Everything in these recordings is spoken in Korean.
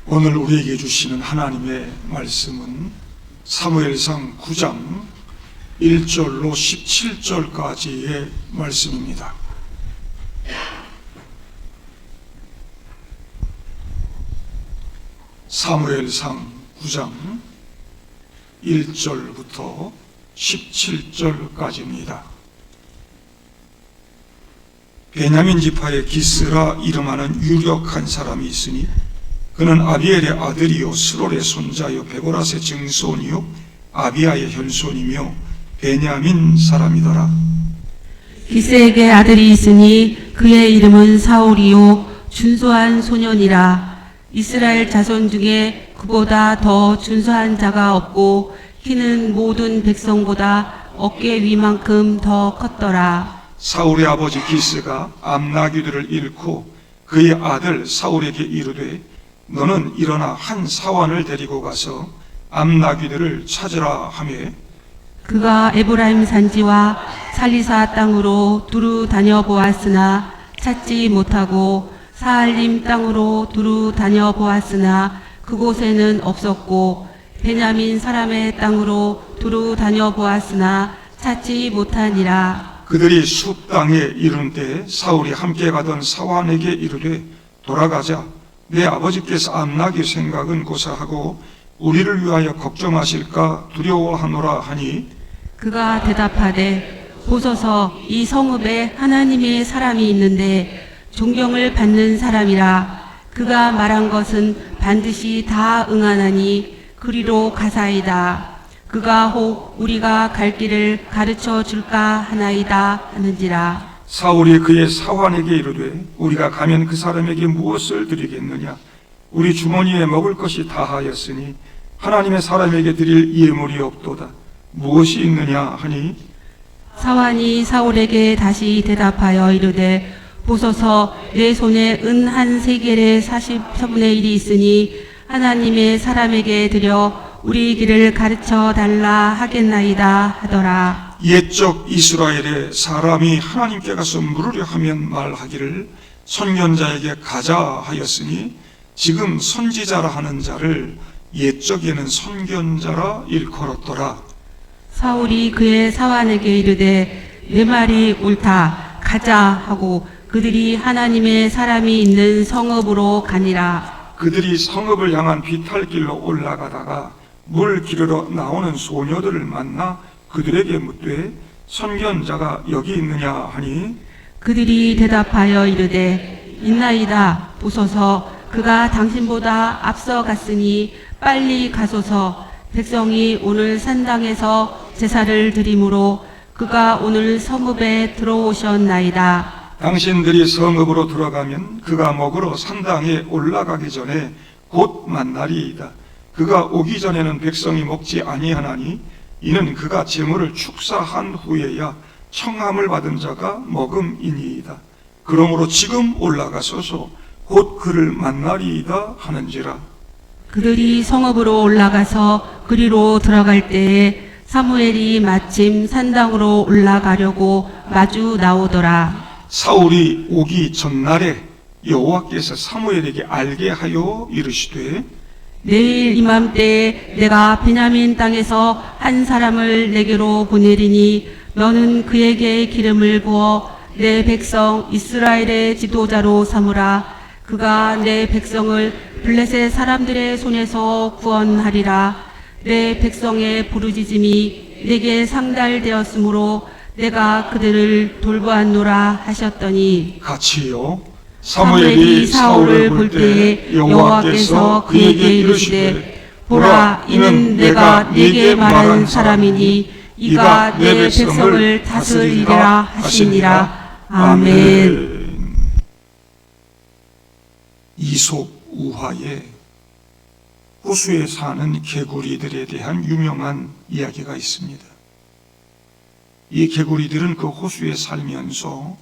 오늘 우리에게 주시는 하나님의 말씀은 사무엘상 9장 1절로 17절까지의 말씀입니다. 사무엘상 9장 1절부터 17절까지입니다. 베냐민 지파의 기스라 이름하는 유력한 사람이 있으니 그는 아비엘의 아들이요 스롤의 손자요 베고라스의 증손이요 아비아의 현손이며 베냐민 사람이더라. 기스에게 아들이 있으니 그의 이름은 사울이요 준수한 소년이라. 이스라엘 자손 중에 그보다 더 준수한 자가 없고 키는 모든 백성보다 어깨 위만큼 더 컸더라. 사울의 아버지 기스가 암나귀들을 잃고 그의 아들 사울에게 이르되 너는 일어나 한 사환을 데리고 가서 암나귀들을 찾으라 하매 그가 에브라임 산지와 살리사 땅으로 두루 다녀보았으나 찾지 못하고 사알림 땅으로 두루 다녀보았으나 그곳에는 없었고 베냐민 사람의 땅으로 두루 다녀보았으나 찾지 못하니라. 그들이 숲 땅에 이른 때 사울이 함께 가던 사환에게 이르되 돌아가자. 내 아버지께서 암나귀 생각은 고사하고 우리를 위하여 걱정하실까 두려워하노라 하니 그가 대답하되 보소서 이 성읍에 하나님의 사람이 있는데 존경을 받는 사람이라. 그가 말한 것은 반드시 다 응하나니 그리로 가사이다. 그가 혹 우리가 갈 길을 가르쳐 줄까 하나이다 하는지라. 사울이 그의 사환에게 이르되 우리가 가면 그 사람에게 무엇을 드리겠느냐? 우리 주머니에 먹을 것이 다하였으니 하나님의 사람에게 드릴 예물이 없도다. 무엇이 있느냐 하니 사환이 사울에게 다시 대답하여 이르되 보소서 내 손에 은 한 세겔의 40분의 1이 있으니 하나님의 사람에게 드려 우리 길을 가르쳐 달라 하겠나이다 하더라. 옛적 이스라엘에 사람이 하나님께 가서 물으려 하면 말하기를 선견자에게 가자 하였으니 지금 선지자라 하는 자를 옛적에는 선견자라 일컬었더라. 사울이 그의 사환에게 이르되 내 말이 옳다 가자 하고 그들이 하나님의 사람이 있는 성읍으로 가니라. 그들이 성읍을 향한 비탈길로 올라가다가 물 기르러 나오는 소녀들을 만나 그들에게 묻되 선견자가 여기 있느냐 하니 그들이 대답하여 이르되 있나이다. 보소서 그가 당신보다 앞서 갔으니 빨리 가소서. 백성이 오늘 산당에서 제사를 드리므로 그가 오늘 성읍에 들어오셨나이다. 당신들이 성읍으로 들어가면 그가 먹으러 산당에 올라가기 전에 곧 만나리이다. 그가 오기 전에는 백성이 먹지 아니하나니 이는 그가 제물을 축사한 후에야 청함을 받은 자가 먹음이니이다. 그러므로 지금 올라가소서 곧 그를 만나리이다 하는지라. 그들이 성읍으로 올라가서 그리로 들어갈 때에 사무엘이 마침 산당으로 올라가려고 마주 나오더라. 사울이 오기 전날에 여호와께서 사무엘에게 알게 하여 이르시되 내일 이맘때에 내가 베냐민 땅에서 한 사람을 내게로 보내리니 너는 그에게 기름을 부어 내 백성 이스라엘의 지도자로 삼으라. 그가 내 백성을 블레셋 사람들의 손에서 구원하리라. 내 백성의 부르짖음이 내게 상달되었으므로 내가 그들을 돌보았노라 하셨더니 같이요. 사무엘이 사울을 볼 때에 여호와께서 그에게 이르시되 보라 이는 내가 네게 말한 사람이니 이가 내 백성을 다스리리라 하시니라. 아멘. 이솝 우화에 호수에 사는 개구리들에 대한 유명한 이야기가 있습니다. 이 개구리들은 그 호수에 살면서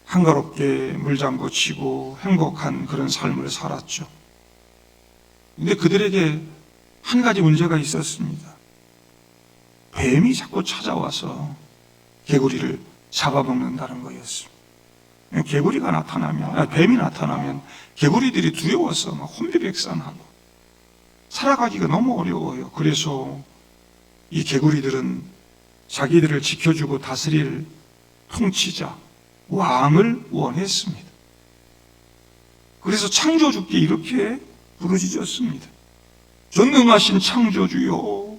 한가롭게 물장구 치고 행복한 그런 삶을 살았죠. 근데 그들에게 한 가지 문제가 있었습니다. 뱀이 자꾸 찾아와서 개구리를 잡아먹는다는 거였습니다. 개구리가 나타나면, 뱀이 나타나면 개구리들이 두려워서 막 혼비백산하고 살아가기가 너무 어려워요. 그래서 이 개구리들은 자기들을 지켜주고 다스릴 통치자, 왕을 원했습니다. 그래서 창조주께 이렇게 부르짖었습니다. 전능하신 창조주여,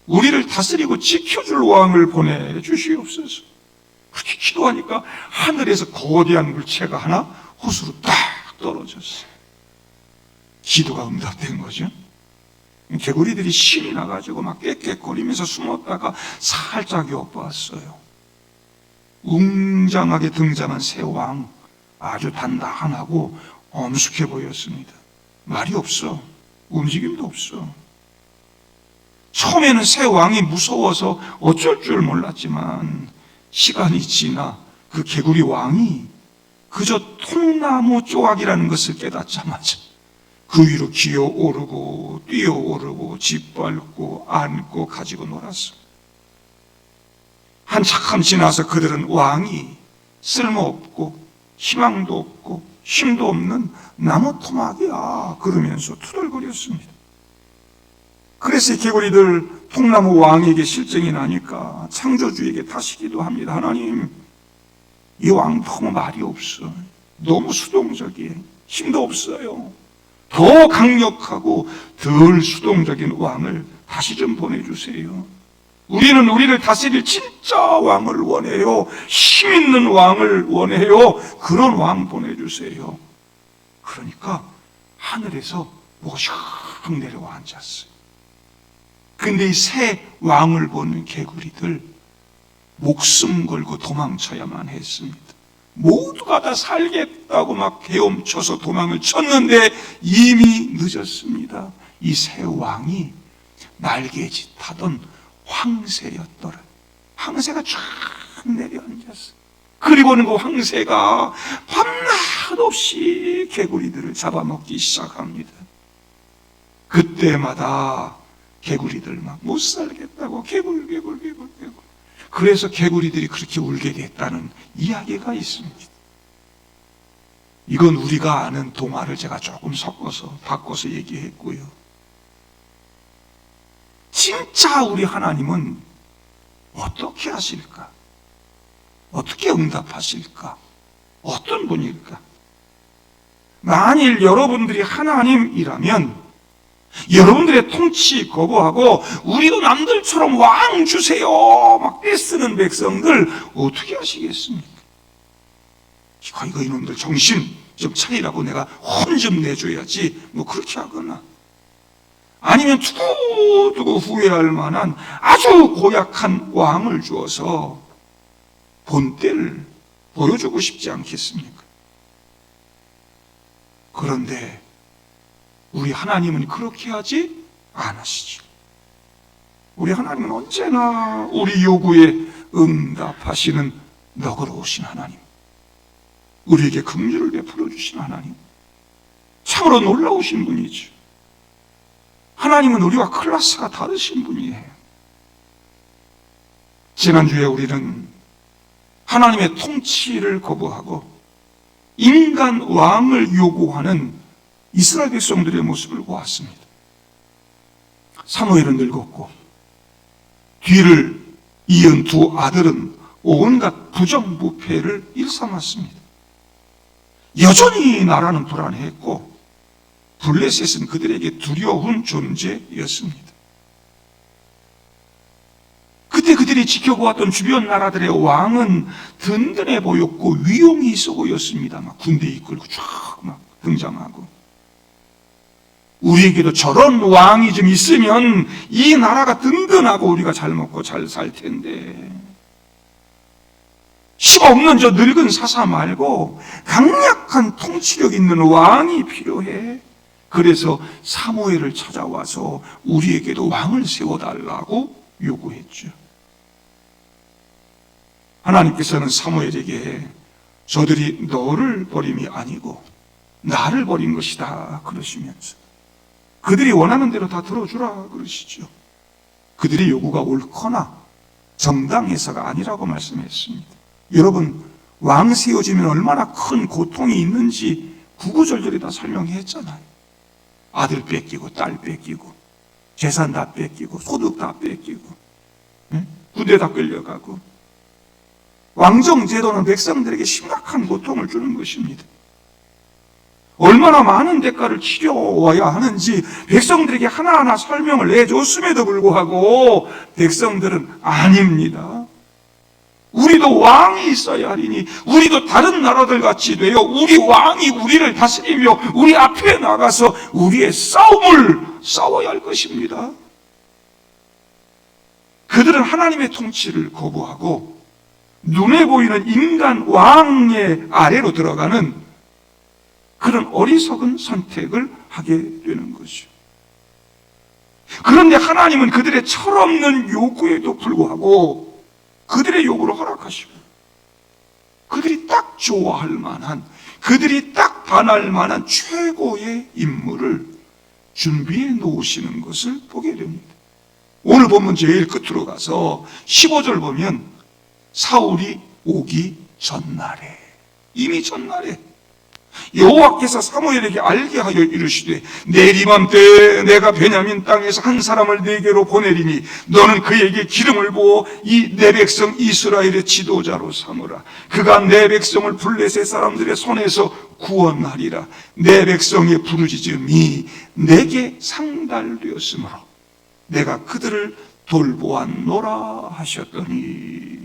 우리를 다스리고 지켜줄 왕을 보내주시옵소서. 그렇게 기도하니까 하늘에서 거대한 물체가 하나 호수로 딱 떨어졌어요. 기도가 응답된 거죠. 개구리들이 신이 나가지고 막 깨깨거리면서 숨었다가 살짝 엿보았어요. 웅장하게 등장한 새 왕, 아주 단단하고 엄숙해 보였습니다. 말이 없어. 움직임도 없어. 처음에는 새 왕이 무서워서 어쩔 줄 몰랐지만 시간이 지나 그 개구리 왕이 그저 통나무 조각이라는 것을 깨닫자마자 그 위로 기어오르고 뛰어오르고 짓밟고 안고 가지고 놀았어. 한참 지나서 그들은 왕이 쓸모없고 희망도 없고 힘도 없는 나무 토막이야 그러면서 투덜거렸습니다. 그래서 이 개구리들 통나무 왕에게 실증이 나니까 창조주에게 다시 기도합니다. 하나님, 이 왕 너무 말이 없어. 너무 수동적이에요. 힘도 없어요. 더 강력하고 덜 수동적인 왕을 다시 좀 보내주세요. 우리는 우리를 다스릴 진짜 왕을 원해요. 힘 있는 왕을 원해요. 그런 왕 보내주세요. 그러니까 하늘에서 뭐가 샥 내려와 앉았어요. 근데 이 새 왕을 보는 개구리들 목숨 걸고 도망쳐야만 했습니다. 모두가 다 살겠다고 막 헤엄쳐서 도망을 쳤는데 이미 늦었습니다. 이 새 왕이 날개짓 하던 황새였더라. 황새가 쫙 내려앉았어. 그리고는 그 황새가 밤낮 없이 개구리들을 잡아먹기 시작합니다. 그때마다 개구리들 막 못 살겠다고 개굴. 그래서 개구리들이 그렇게 울게 됐다는 이야기가 있습니다. 이건 우리가 아는 동화를 제가 조금 섞어서 바꿔서 얘기했고요. 진짜 우리 하나님은 어떻게 하실까? 어떻게 응답하실까? 어떤 분일까? 만일 여러분들이 하나님이라면 여러분들의 통치 거부하고 우리도 남들처럼 왕 주세요 막 떼쓰는 백성들 어떻게 하시겠습니까? 이거 이놈들 정신 좀 차리라고 내가 혼 좀 내줘야지 뭐 그렇게 하거나 아니면 두고두고 후회할 만한 아주 고약한 왕을 주어서 본때를 보여주고 싶지 않겠습니까? 그런데 우리 하나님은 그렇게 하지 않으시죠. 우리 하나님은 언제나 우리 요구에 응답하시는 너그러우신 하나님, 우리에게 긍휼을 베풀어 주신 하나님, 참으로 놀라우신 분이죠. 하나님은 우리와 클래스가 다르신 분이에요. 지난주에 우리는 하나님의 통치를 거부하고 인간 왕을 요구하는 이스라엘 백성들의 모습을 보았습니다. 사무엘은 늙었고 뒤를 이은 두 아들은 온갖 부정부패를 일삼았습니다. 여전히 나라는 불안했고 블레셋은 그들에게 두려운 존재였습니다. 그때 그들이 지켜보았던 주변 나라들의 왕은 든든해 보였고 위용이 있어 보였습니다. 막 군대 이끌고 쫙 막 등장하고 우리에게도 저런 왕이 좀 있으면 이 나라가 든든하고 우리가 잘 먹고 잘 살 텐데 힘 없는 저 늙은 사사 말고 강력한 통치력 있는 왕이 필요해. 그래서 사무엘을 찾아와서 우리에게도 왕을 세워달라고 요구했죠. 하나님께서는 사무엘에게 저들이 너를 버림이 아니고 나를 버린 것이다 그러시면서 그들이 원하는 대로 다 들어주라 그러시죠. 그들의 요구가 옳거나 정당해서가 아니라고 말씀했습니다. 여러분, 왕 세워지면 얼마나 큰 고통이 있는지 구구절절히 다 설명했잖아요. 아들 뺏기고 딸 뺏기고 재산 다 뺏기고 소득 다 뺏기고 부대 다 끌려가고 왕정 제도는 백성들에게 심각한 고통을 주는 것입니다. 얼마나 많은 대가를 치러와야 하는지 백성들에게 하나하나 설명을 해줬음에도 불구하고 백성들은 아닙니다. 우리도 왕이 있어야 하리니 우리도 다른 나라들 같이 되어 우리 왕이 우리를 다스리며 우리 앞에 나가서 우리의 싸움을 싸워야 할 것입니다. 그들은 하나님의 통치를 거부하고 눈에 보이는 인간 왕의 아래로 들어가는 그런 어리석은 선택을 하게 되는 거죠. 그런데 하나님은 그들의 철없는 요구에도 불구하고 그들의 요구를 허락하시고 그들이 딱 좋아할 만한, 그들이 딱 반할 만한 최고의 인물을 준비해 놓으시는 것을 보게 됩니다. 오늘 본문 제일 끝으로 가서 15절 보면 사울이 오기 전날에, 이미 전날에 여호와께서 사무엘에게 알게 하여 이르시되 내일 이맘때 내가 베냐민 땅에서 한 사람을 네게로 보내리니 너는 그에게 기름을 부어 이 내 백성 이스라엘의 지도자로 삼으라. 그가 내 백성을 블레셋 사람들의 손에서 구원하리라. 내 백성의 부르짖음이 내게 상달되었으므로 내가 그들을 돌보았노라 하셨더니.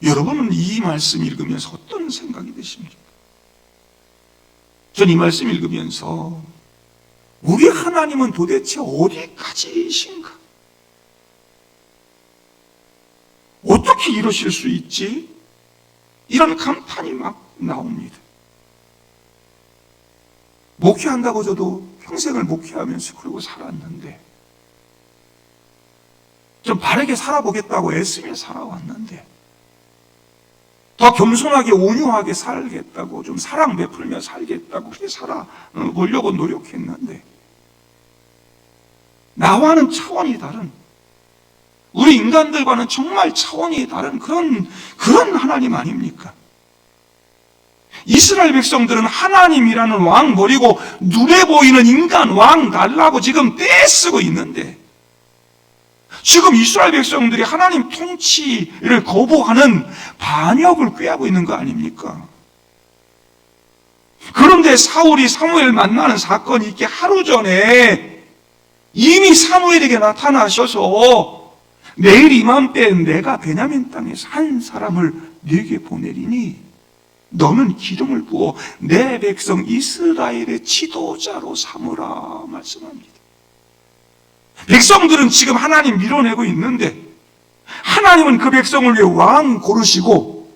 여러분은 이 말씀 읽으면서 어떤 생각이 드십니까? 전 이 말씀 읽으면서 우리 하나님은 도대체 어디까지이신가? 어떻게 이러실 수 있지? 이런 감탄이 막 나옵니다. 목회한다고 저도 평생을 목회하면서 그러고 살았는데, 좀 바르게 살아보겠다고 애쓰며 살아왔는데, 더 겸손하게 온유하게 살겠다고, 좀 사랑 베풀며 살겠다고 그렇게 살아보려고 노력했는데 나와는 차원이 다른, 우리 인간들과는 정말 차원이 다른 그런 하나님 아닙니까? 이스라엘 백성들은 하나님이라는 왕 버리고 눈에 보이는 인간 왕 달라고 지금 떼쓰고 있는데, 지금 이스라엘 백성들이 하나님 통치를 거부하는 반역을 꾀하고 있는 거 아닙니까? 그런데 사울이 사무엘 만나는 사건이 있기 하루 전에 이미 사무엘에게 나타나셔서 내일 이맘때 내가 베냐민 땅에서 한 사람을 네게 보내리니 너는 기름을 부어 내 백성 이스라엘의 지도자로 삼으라 말씀합니다. 백성들은 지금 하나님 밀어내고 있는데 하나님은 그 백성을 위해 왕 고르시고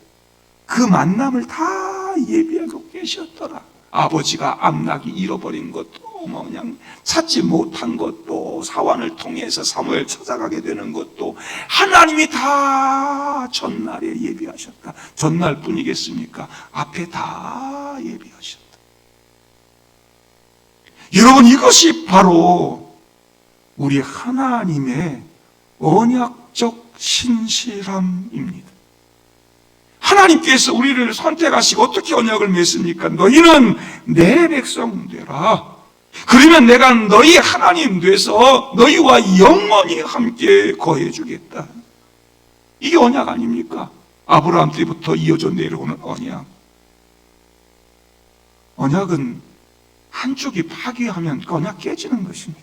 그 만남을 다 예비하고 계셨더라. 아버지가 암낙이 잃어버린 것도 그냥 찾지 못한 것도, 사환을 통해서 사무엘 찾아가게 되는 것도 하나님이 다 전날에 예비하셨다. 전날 뿐이겠습니까? 앞에 다 예비하셨다. 여러분, 이것이 바로 우리 하나님의 언약적 신실함입니다. 하나님께서 우리를 선택하시고 어떻게 언약을 맺습니까? 너희는 내 백성 되라. 그러면 내가 너희 하나님 돼서 너희와 영원히 함께 거해주겠다. 이게 언약 아닙니까? 아브라함 때부터 이어져 내려오는 언약. 언약은 한쪽이 파기하면 그 언약 깨지는 것입니다.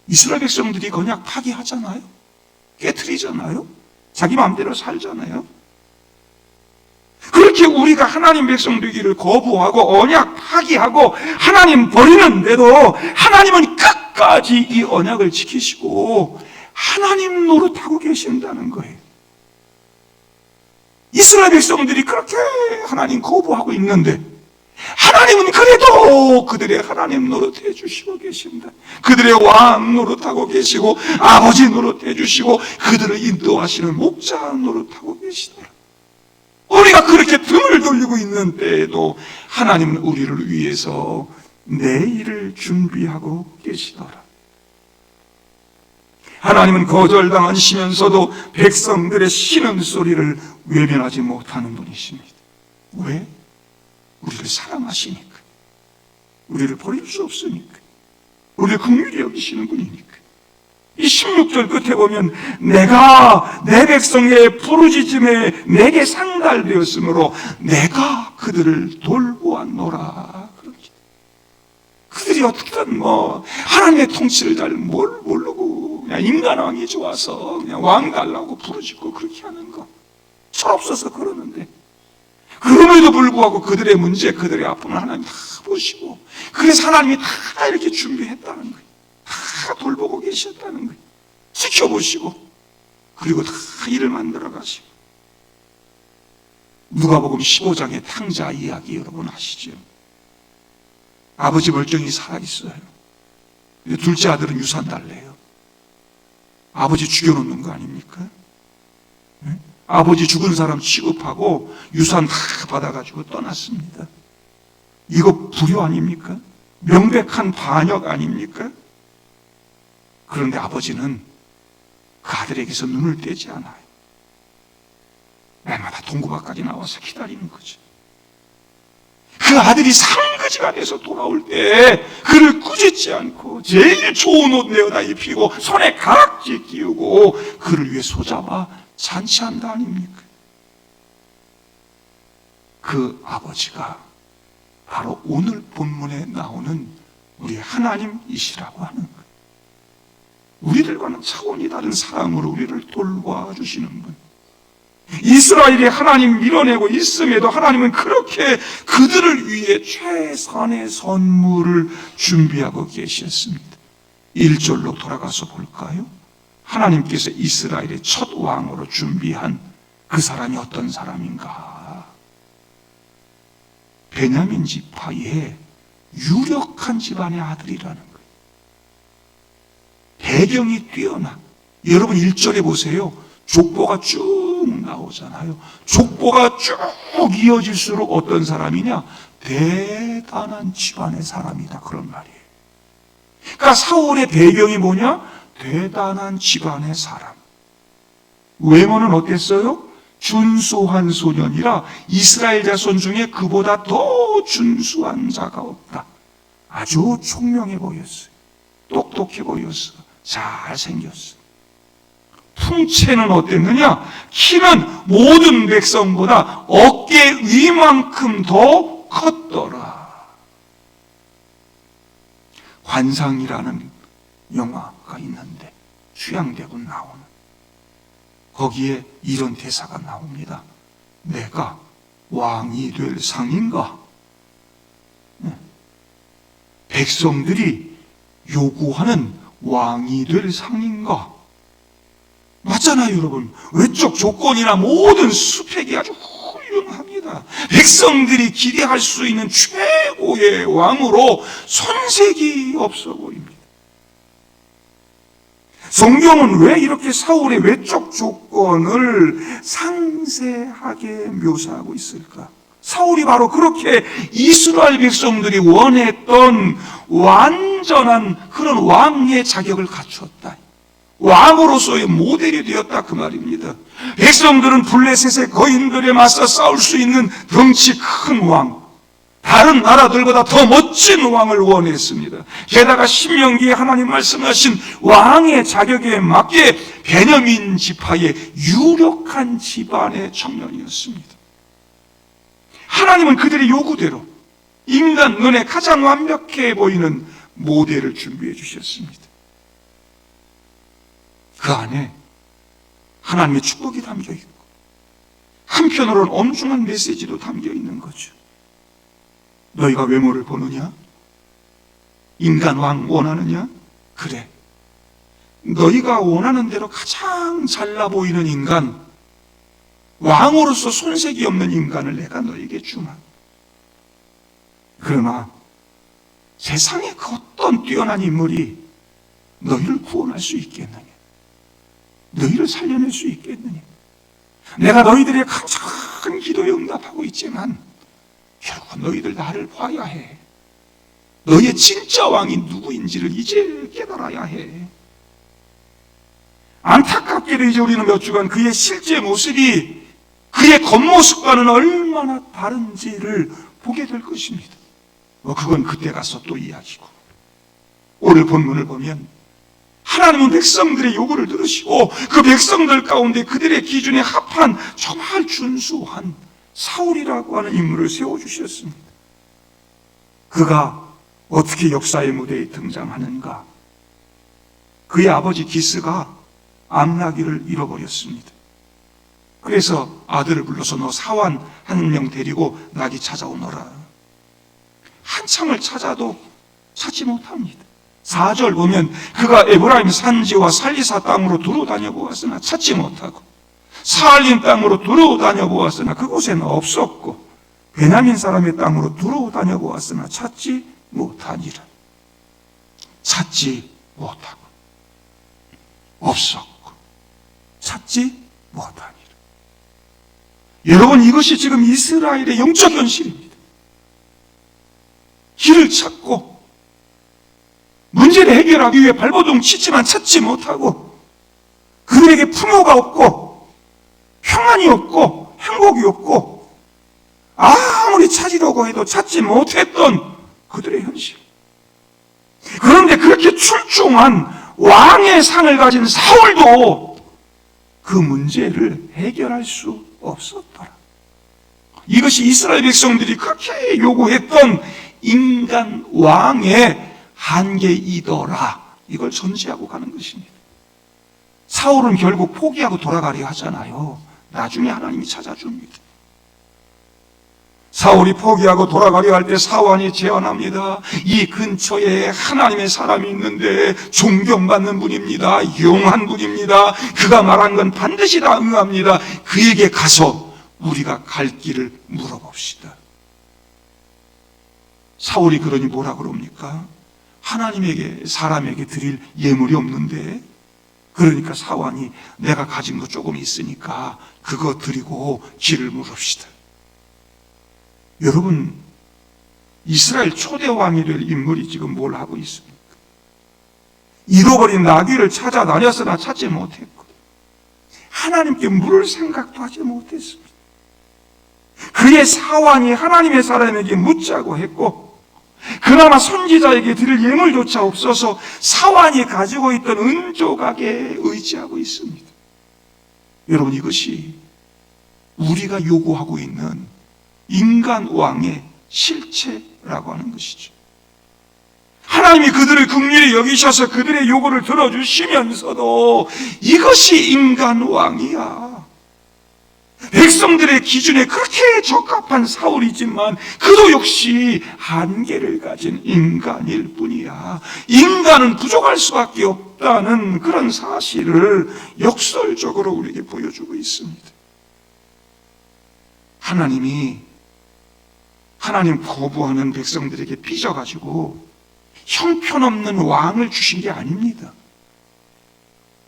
이스라엘 백성들이 언약 파기하잖아요. 깨트리잖아요. 자기 마음대로 살잖아요. 그렇게 우리가 하나님 백성 되기를 거부하고 언약 파기하고 하나님 버리는데도 하나님은 끝까지 이 언약을 지키시고 하나님 노릇하고 계신다는 거예요. 이스라엘 백성들이 그렇게 하나님 거부하고 있는데 하나님은 그래도 그들의 하나님 노릇해 주시고 계신다. 그들의 왕 노릇하고 계시고 아버지 노릇해 주시고 그들을 인도하시는 목자 노릇하고 계시더라. 우리가 그렇게 등을 돌리고 있는 때에도 하나님은 우리를 위해서 내일을 준비하고 계시더라. 하나님은 거절당하시면서도 백성들의 신음소리를 외면하지 못하는 분이십니다. 왜? 우리를 사랑하시니까. 우리를 버릴 수 없으니까. 우리를 긍휼히 여기시는 분이니까. 이 16절 끝에 보면 내가 내 백성의 부르짖음에 내게 상달되었으므로 내가 그들을 돌보았노라. 그들이 어떻게든 하나님의 통치를 잘 모르고 그냥 인간왕이 좋아서 그냥 왕 달라고 부르짖고 그렇게 하는 거 철없어서 그러는데, 그럼에도 불구하고 그들의 문제, 그들의 아픔을 하나님 다 보시고, 그래서 하나님이 다 이렇게 준비했다는 거예요. 다 돌보고 계셨다는 거예요. 지켜보시고, 그리고 다 일을 만들어 가시고. 누가복음 15장의 탕자 이야기 여러분 아시죠? 아버지 멀쩡히 살아있어요. 둘째 아들은 유산 달래요. 아버지 죽여놓는 거 아닙니까? 네? 아버지 죽은 사람 취급하고 유산 다 받아가지고 떠났습니다. 이거 불효 아닙니까? 명백한 반역 아닙니까? 그런데 아버지는 그 아들에게서 눈을 떼지 않아요. 날마다 동구밭까지 나와서 기다리는 거죠. 그 아들이 상거지가 돼서 돌아올 때 그를 꾸짖지 않고 제일 좋은 옷 내어다 입히고 손에 가락지 끼우고 그를 위해 소잡아 잔치한다 아닙니까? 그 아버지가 바로 오늘 본문에 나오는 우리 하나님이시라고 하는 거예요. 우리들과는 차원이 다른 사랑으로 우리를 돌봐주시는 분. 이스라엘이 하나님 밀어내고 있음에도 하나님은 그렇게 그들을 위해 최선의 선물을 준비하고 계셨습니다. 1절로 돌아가서 볼까요? 하나님께서 이스라엘의 첫 왕으로 준비한 그 사람이 어떤 사람인가? 베냐민 지파의 유력한 집안의 아들이라는 거예요. 배경이 뛰어나. 여러분 1절에 보세요. 족보가 쭉 나오잖아요. 족보가 쭉 이어질수록 어떤 사람이냐? 대단한 집안의 사람이다. 그런 말이에요. 그러니까 사울의 배경이 뭐냐? 대단한 집안의 사람. 외모는 어땠어요? 준수한 소년이라 이스라엘 자손 중에 그보다 더 준수한 자가 없다. 아주 총명해 보였어요. 똑똑해 보였어요. 잘생겼어요. 풍채는 어땠느냐? 키는 모든 백성보다 어깨 위만큼 더 컸더라. 환상이라는 영화가 있는데 취향되고 나오는, 거기에 이런 대사가 나옵니다. 내가 왕이 될 상인가? 백성들이 요구하는 왕이 될 상인가? 맞잖아요, 여러분. 외적 조건이나 모든 스펙이 아주 훌륭합니다. 백성들이 기대할 수 있는 최고의 왕으로 손색이 없어 보입니다. 성경은 왜 이렇게 사울의 외적 조건을 상세하게 묘사하고 있을까? 사울이 바로 그렇게 이스라엘 백성들이 원했던 완전한 그런 왕의 자격을 갖추었다. 왕으로서의 모델이 되었다 그 말입니다. 백성들은 블레셋의 거인들에 맞서 싸울 수 있는 덩치 큰 왕, 다른 나라들보다 더 멋진 왕을 원했습니다. 게다가 신명기에 하나님 말씀하신 왕의 자격에 맞게 베냐민 지파의 유력한 집안의 청년이었습니다. 하나님은 그들의 요구대로 인간 눈에 가장 완벽해 보이는 모델을 준비해 주셨습니다. 그 안에 하나님의 축복이 담겨 있고 한편으로는 엄중한 메시지도 담겨 있는 거죠. 너희가 외모를 보느냐? 인간 왕 원하느냐? 그래. 너희가 원하는 대로 가장 잘나 보이는 인간, 왕으로서 손색이 없는 인간을 내가 너희에게 주마. 그러나 세상에 그 어떤 뛰어난 인물이 너희를 구원할 수 있겠느냐? 너희를 살려낼 수 있겠느냐? 내가 너희들의 가장 기도에 응답하고 있지만 결국 너희들 나를 봐야 해. 너희의 진짜 왕이 누구인지를 이제 깨달아야 해. 안타깝게도 이제 우리는 몇 주간 그의 실제 모습이 그의 겉모습과는 얼마나 다른지를 보게 될 것입니다. 그건 그때 가서 또 이야기고, 오늘 본문을 보면 하나님은 백성들의 요구를 들으시고 그 백성들 가운데 그들의 기준에 합한 정말 준수한 사울이라고 하는 인물을 세워주셨습니다. 그가 어떻게 역사의 무대에 등장하는가? 그의 아버지 기스가 암나귀를 잃어버렸습니다. 그래서 아들을 불러서 너 사환 한 명 데리고 나귀 찾아오너라. 한참을 찾아도 찾지 못합니다. 4절 보면 그가 에브라임 산지와 살리사 땅으로 두루 다녀보았으나 찾지 못하고, 사알림 땅으로 두루 다녀보았으나 그곳에는 없었고, 베냐민 사람의 땅으로 두루 다녀보았으나 찾지 못하니라. 찾지 못하고 없었고 찾지 못하니라. 여러분, 이것이 지금 이스라엘의 영적 현실입니다. 길을 찾고 문제를 해결하기 위해 발버둥 치지만 찾지 못하고, 그들에게 풍요가 없고 평안이 없고 행복이 없고 아무리 찾으려고 해도 찾지 못했던 그들의 현실. 그런데 그렇게 출중한 왕의 상을 가진 사울도 그 문제를 해결할 수 없었더라. 이것이 이스라엘 백성들이 그렇게 요구했던 인간 왕의 한계이더라. 이걸 전제하고 가는 것입니다. 사울은 결국 포기하고 돌아가려 하잖아요. 나중에 하나님이 찾아줍니다. 사울이 포기하고 돌아가려 할 때 사환이 제안합니다. 이 근처에 하나님의 사람이 있는데 존경받는 분입니다. 용한 분입니다. 그가 말한 건 반드시 다 응합니다. 그에게 가서 우리가 갈 길을 물어봅시다. 사울이 그러니 뭐라 그럽니까? 하나님에게, 사람에게 드릴 예물이 없는데, 그러니까 사환이 내가 가진 거 조금 있으니까 그거 드리고 길을 물읍시다. 여러분, 이스라엘 초대 왕이 될 인물이 지금 뭘 하고 있습니까? 잃어버린 나귀를 찾아다녔으나 찾지 못했고, 하나님께 물을 생각도 하지 못했습니다. 그의 사환이 하나님의 사람에게 묻자고 했고, 그나마 선지자에게 드릴 예물조차 없어서 사환이 가지고 있던 은조각에 의지하고 있습니다. 여러분, 이것이 우리가 요구하고 있는 인간 왕의 실체라고 하는 것이죠. 하나님이 그들을 긍휼히 여기셔서 그들의 요구를 들어주시면서도 이것이 인간 왕이야. 백성들의 기준에 그렇게 적합한 사울이지만 그도 역시 한계를 가진 인간일 뿐이야. 인간은 부족할 수밖에 없다는 그런 사실을 역설적으로 우리에게 보여주고 있습니다. 하나님이 하나님 거부하는 백성들에게 삐져가지고 형편없는 왕을 주신 게 아닙니다.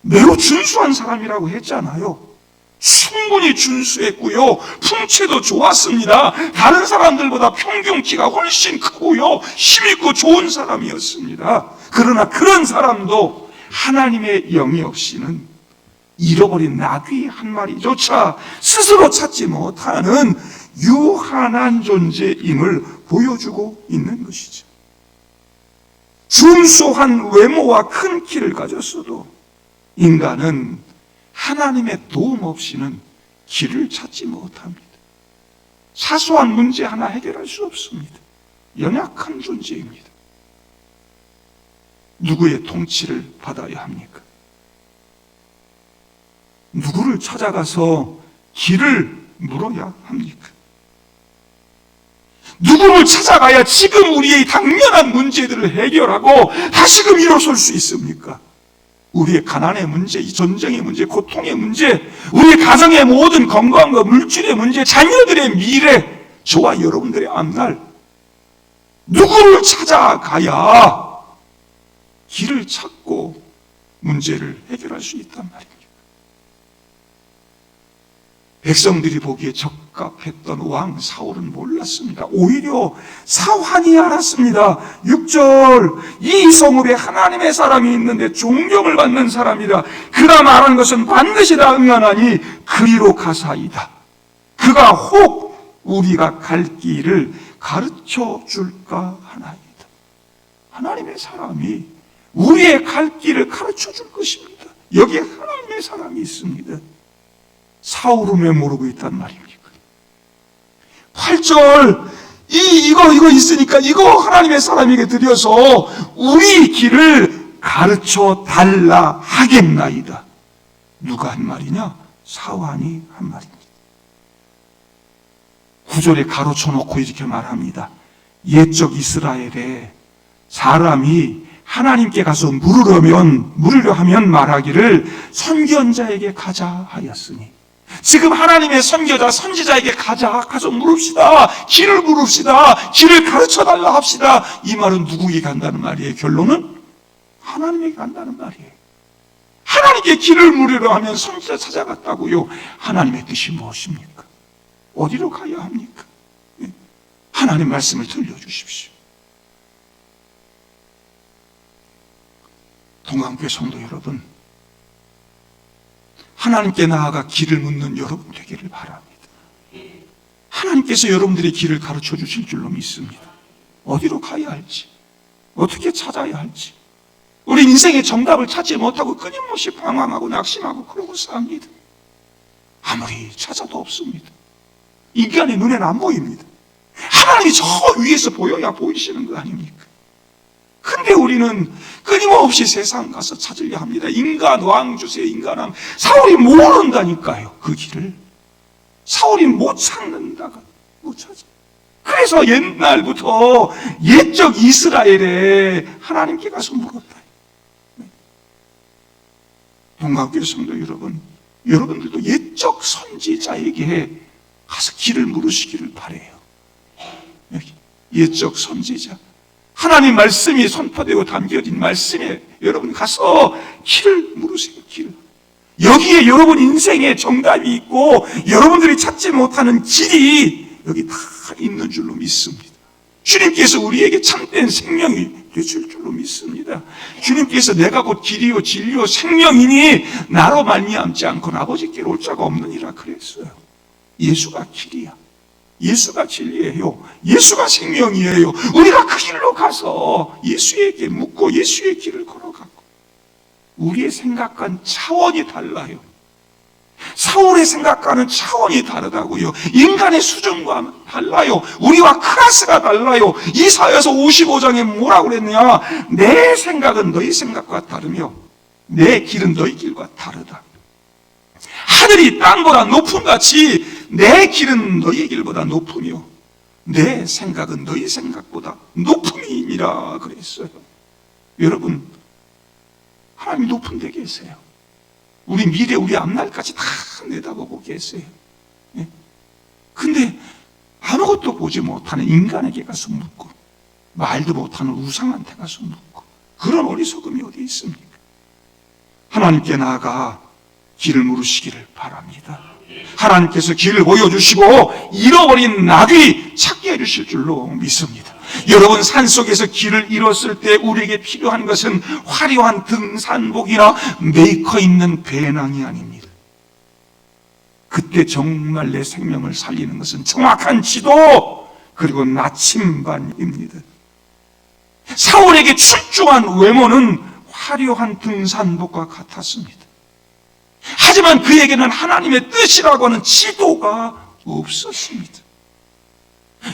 매우 준수한 사람이라고 했잖아요. 충분히 준수했고요, 풍채도 좋았습니다. 다른 사람들보다 평균치가 훨씬 크고요, 힘있고 좋은 사람이었습니다. 그러나 그런 사람도 하나님의 영이 없이는 잃어버린 나귀 한 마리조차 스스로 찾지 못하는 유한한 존재임을 보여주고 있는 것이죠. 준수한 외모와 큰 키를 가졌어도 인간은 하나님의 도움 없이는 길을 찾지 못합니다. 사소한 문제 하나 해결할 수 없습니다. 연약한 존재입니다. 누구의 통치를 받아야 합니까? 누구를 찾아가서 길을 물어야 합니까? 누구를 찾아가야 지금 우리의 당면한 문제들을 해결하고 다시금 일어설 수 있습니까? 우리의 가난의 문제, 전쟁의 문제, 고통의 문제, 우리의 가정의 모든 건강과 물질의 문제, 자녀들의 미래, 저와 여러분들의 앞날, 누구를 찾아가야 길을 찾고 문제를 해결할 수 있단 말입니다. 백성들이 보기에 적합했던 왕 사울은 몰랐습니다. 오히려 사환이 알았습니다. 6절, 이 성읍에 하나님의 사람이 있는데 존경을 받는 사람이라. 그가 말한 것은 반드시 다 응하나니 그리로 가사이다. 그가 혹 우리가 갈 길을 가르쳐 줄까 하나이다. 하나님의 사람이 우리의 갈 길을 가르쳐 줄 것입니다. 여기에 하나님의 사람이 있습니다. 사울은 왜 모르고 있단 말입니까? 8절, 이거 있으니까 이거 하나님의 사람에게 드려서 우리 길을 가르쳐 달라 하겠나이다. 누가 한 말이냐? 사환이 한 말입니다. 9절에 가로쳐 놓고 이렇게 말합니다. 옛적 이스라엘에 사람이 하나님께 가서 물으려 하면 말하기를 선견자에게 가자 하였으니, 지금 하나님의 선교자, 선지자에게 가서 물읍시다. 길을 물읍시다. 길을 가르쳐달라 합시다. 이 말은 누구에게 간다는 말이에요? 결론은 하나님에게 간다는 말이에요. 하나님께 길을 물으려 하면 선지자 찾아갔다고요. 하나님의 뜻이 무엇입니까? 어디로 가야 합니까? 하나님 말씀을 들려주십시오. 동안교회 성도 여러분, 하나님께 나아가 길을 묻는 여러분 되기를 바랍니다. 하나님께서 여러분들의 길을 가르쳐 주실 줄로 믿습니다. 어디로 가야 할지, 어떻게 찾아야 할지. 우리 인생의 정답을 찾지 못하고 끊임없이 방황하고 낙심하고 그러고 삽니다. 아무리 찾아도 없습니다. 인간의 눈에는 안 보입니다. 하나님이 저 위에서 보여야 보이시는 거 아닙니까? 근데 우리는 끊임없이 세상 가서 찾으려 합니다. 인간 왕 주세요, 인간 왕. 사울이 모른다니까요, 그 길을. 사울이 못 찾는다가 못 찾아. 그래서 옛날부터 옛적 이스라엘에 하나님께 가서 물었다. 동학교회 성도 여러분, 여러분들도 옛적 선지자에게 가서 길을 물으시기를 바라요. 여기 옛적 선지자, 하나님 말씀이 선포되고 담겨진 말씀에 여러분 가서 길을 물으세요. 길. 여기에 여러분 인생의 정답이 있고 여러분들이 찾지 못하는 길이 여기 다 있는 줄로 믿습니다. 주님께서 우리에게 참된 생명이 되실 줄로 믿습니다. 주님께서 내가 곧 길이요 진리요 생명이니 나로 말미암지 않고는 아버지께로 올 자가 없느니라 그랬어요. 예수가 길이야. 예수가 진리예요. 예수가 생명이에요. 우리가 그 길로 가서 예수에게 묻고 예수의 길을 걸어가고. 우리의 생각과는 차원이 달라요. 사울의 생각과는 차원이 다르다고요. 인간의 수준과 달라요. 우리와 클래스가 달라요. 이사야서 55장에 뭐라고 그랬냐? 내 생각은 너희 생각과 다르며 내 길은 너희 길과 다르다. 하늘이 땅보다 높음같이 내 길은 너희 길보다 높으며 내 생각은 너희 생각보다 높음이니라 그랬어요. 여러분, 하나님이 높은 데 계세요. 우리 미래, 우리 앞날까지 다 내다보고 계세요. 근데 아무것도 보지 못하는 인간에게 가서 묻고 말도 못하는 우상한테 가서 묻고 그런 어리석음이 어디 있습니까? 하나님께 나아가 길을 물으시기를 바랍니다. 하나님께서 길을 보여주시고 잃어버린 나귀 찾게 해주실 줄로 믿습니다. 여러분, 산속에서 길을 잃었을 때 우리에게 필요한 것은 화려한 등산복이나 메이커 있는 배낭이 아닙니다. 그때 정말 내 생명을 살리는 것은 정확한 지도 그리고 나침반입니다. 사울에게 출중한 외모는 화려한 등산복과 같았습니다. 하지만 그에게는 하나님의 뜻이라고 하는 지도가 없었습니다.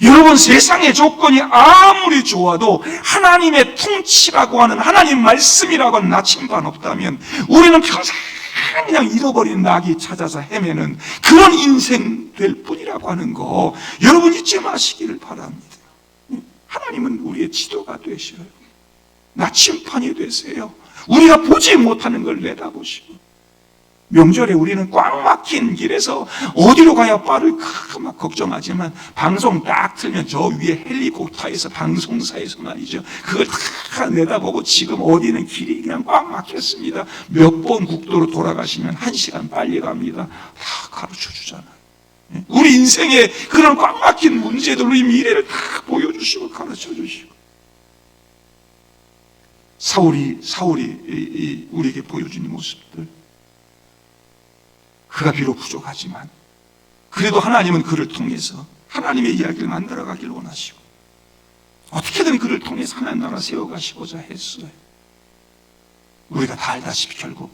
여러분, 세상의 조건이 아무리 좋아도 하나님의 통치라고 하는 하나님 말씀이라고 하는 나침반 없다면 우리는 평생 그냥 잃어버린 낙이 찾아서 헤매는 그런 인생 될 뿐이라고 하는 거 여러분 잊지 마시기를 바랍니다. 하나님은 우리의 지도가 되셔요. 나침반이 되세요. 우리가 보지 못하는 걸 내다보시고, 명절에 우리는 꽉 막힌 길에서 어디로 가야 빠를까 막 걱정하지만 방송 딱 틀면 저 위에 헬리콥터에서 방송사에서 말이죠, 그걸 다 내다보고 지금 어디는 길이 그냥 꽉 막혔습니다. 몇 번 국도로 돌아가시면 1시간 빨리 갑니다. 다 가르쳐 주잖아요. 우리 인생의 그런 꽉 막힌 문제들, 우리 미래를 다 보여주시고 가르쳐 주시고, 사울이 우리에게 보여준 이 모습들, 그가 비록 부족하지만 그래도 하나님은 그를 통해서 하나님의 이야기를 만들어가길 원하시고 어떻게든 그를 통해서 하나님 나라 세워가시고자 했어요. 우리가 다 알다시피 결국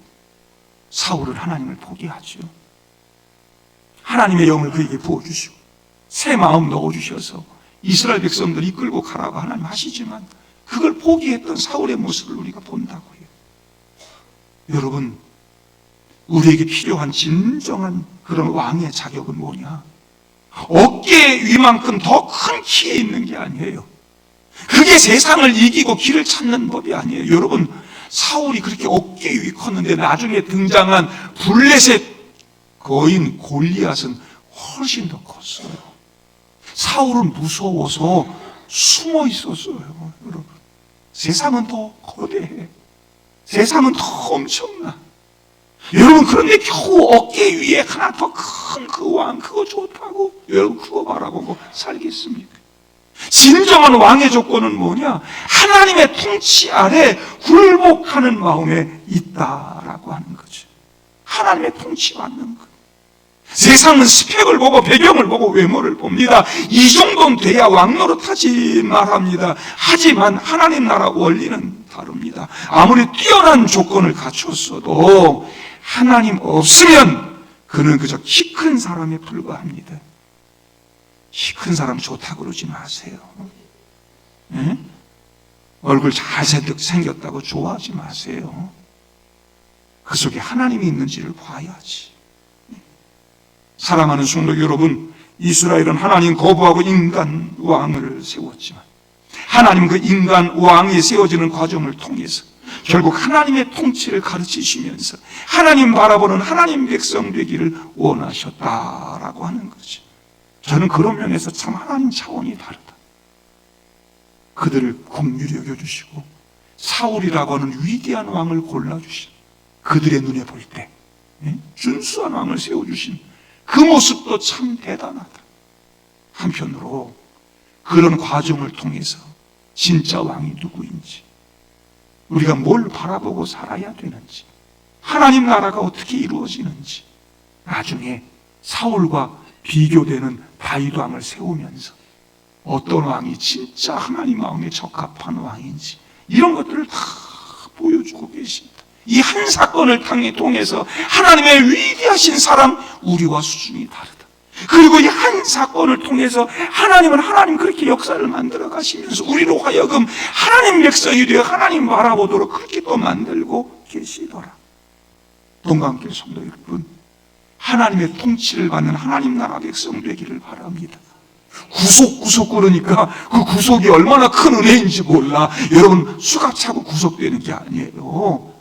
사울은 하나님을 포기하죠. 하나님의 영을 그에게 부어주시고 새 마음 넣어주셔서 이스라엘 백성들 이끌고 가라고 하나님 하시지만 그걸 포기했던 사울의 모습을 우리가 본다고요. 여러분, 우리에게 필요한 진정한 그런 왕의 자격은 뭐냐? 어깨 위만큼 더 큰 키에 있는 게 아니에요. 그게 세상을 이기고 길을 찾는 법이 아니에요. 여러분, 사울이 그렇게 어깨 위 컸는데 나중에 등장한 블레셋 거인 골리앗은 훨씬 더 컸어요. 사울은 무서워서 숨어 있었어요. 여러분, 세상은 더 거대해. 세상은 더 엄청나. 여러분, 그런데 겨우 어깨 위에 하나 더 큰 그 왕, 그거 좋다고 여러분 그거 바라보고 살겠습니까? 진정한 왕의 조건은 뭐냐? 하나님의 통치 아래 굴복하는 마음에 있다라고 하는 거죠. 하나님의 통치받는 것. 세상은 스펙을 보고 배경을 보고 외모를 봅니다. 이 정도는 돼야 왕 노릇하지 말합니다. 하지만 하나님 나라 원리는 다릅니다. 아무리 뛰어난 조건을 갖췄어도 하나님 없으면 그는 그저 키 큰 사람에 불과합니다. 키 큰 사람 좋다고 그러지 마세요. 네? 얼굴 잘생겼다고 좋아하지 마세요. 그 속에 하나님이 있는지를 봐야지. 사랑하는 성도 여러분, 이스라엘은 하나님 거부하고 인간 왕을 세웠지만 하나님 그 인간 왕이 세워지는 과정을 통해서 결국 하나님의 통치를 가르치시면서 하나님 바라보는 하나님 백성 되기를 원하셨다라고 하는 거죠. 저는 그런 면에서 참 하나님 차원이 다르다. 그들을 긍휼히 여겨주시고 사울이라고 하는 위대한 왕을 골라주신, 그들의 눈에 볼 때 준수한 왕을 세워주신 그 모습도 참 대단하다. 한편으로 그런 과정을 통해서 진짜 왕이 누구인지, 우리가 뭘 바라보고 살아야 되는지, 하나님 나라가 어떻게 이루어지는지, 나중에 사울과 비교되는 다윗 왕을 세우면서 어떤 왕이 진짜 하나님 마음에 적합한 왕인지 이런 것들을 다 보여주고 계십니다. 이 한 사건을 통해서 하나님의 위대하신 사랑, 우리와 수준이 다르다. 그리고 이 한 사건을 통해서 하나님은 하나님 그렇게 역사를 만들어 가시면서 우리로 하여금 하나님 백성이 되어 하나님 바라보도록 그렇게 또 만들고 계시더라. 동방길 성도 여러분, 하나님의 통치를 받는 하나님 나라 백성 되기를 바랍니다. 구속 그러니까 그 구속이 얼마나 큰 은혜인지 몰라. 여러분, 수갑 차고 구속되는 게 아니에요.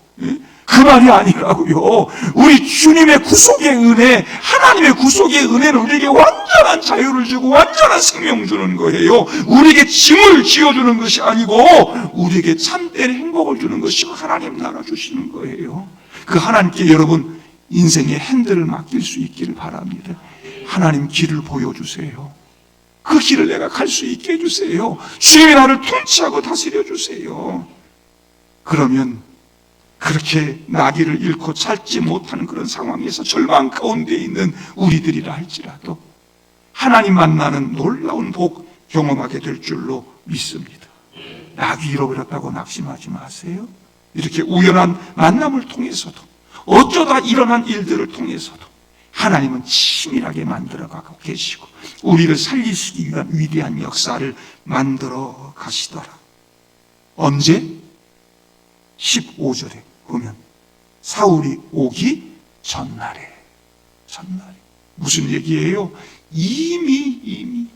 그 말이 아니라고요. 우리 주님의 구속의 은혜, 하나님의 구속의 은혜는 우리에게 완전한 자유를 주고 완전한 생명 주는 거예요. 우리에게 짐을 지어주는 것이 아니고 우리에게 참된 행복을 주는 것이 하나님 나라 주시는 거예요. 그 하나님께 여러분 인생의 핸들을 맡길 수 있기를 바랍니다. 하나님 길을 보여주세요. 그 길을 내가 갈 수 있게 해주세요. 주님이 나를 통치하고 다스려 주세요. 그러면 그렇게 나귀를 잃고 찾지 못하는 그런 상황에서 절망 가운데 있는 우리들이라 할지라도 하나님 만나는 놀라운 복 경험하게 될 줄로 믿습니다. 나귀 잃어버렸다고 낙심하지 마세요. 이렇게 우연한 만남을 통해서도, 어쩌다 일어난 일들을 통해서도 하나님은 치밀하게 만들어가고 계시고 우리를 살리시기 위한 위대한 역사를 만들어 가시더라. 언제? 15절에 보면 사울이 오기 전날에 무슨 얘기예요? 이미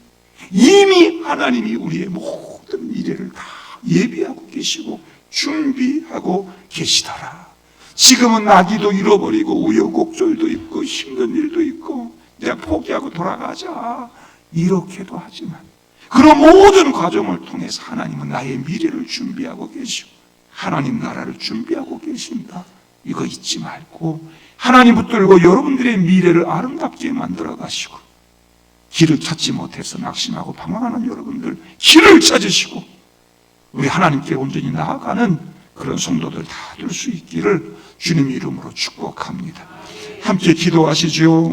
하나님이 우리의 모든 미래를 다 예비하고 계시고 준비하고 계시더라. 지금은 나귀도 잃어버리고 우여곡절도 있고 힘든 일도 있고 내가 포기하고 돌아가자 이렇게도 하지만 그런 모든 과정을 통해서 하나님은 나의 미래를 준비하고 계시고 하나님 나라를 준비하고 계십니다. 이거 잊지 말고 하나님 붙들고 여러분들의 미래를 아름답게 만들어 가시고 길을 찾지 못해서 낙심하고 방황하는 여러분들 길을 찾으시고 우리 하나님께 온전히 나아가는 그런 성도들 다 될 수 있기를 주님의 이름으로 축복합니다. 함께 기도하시죠.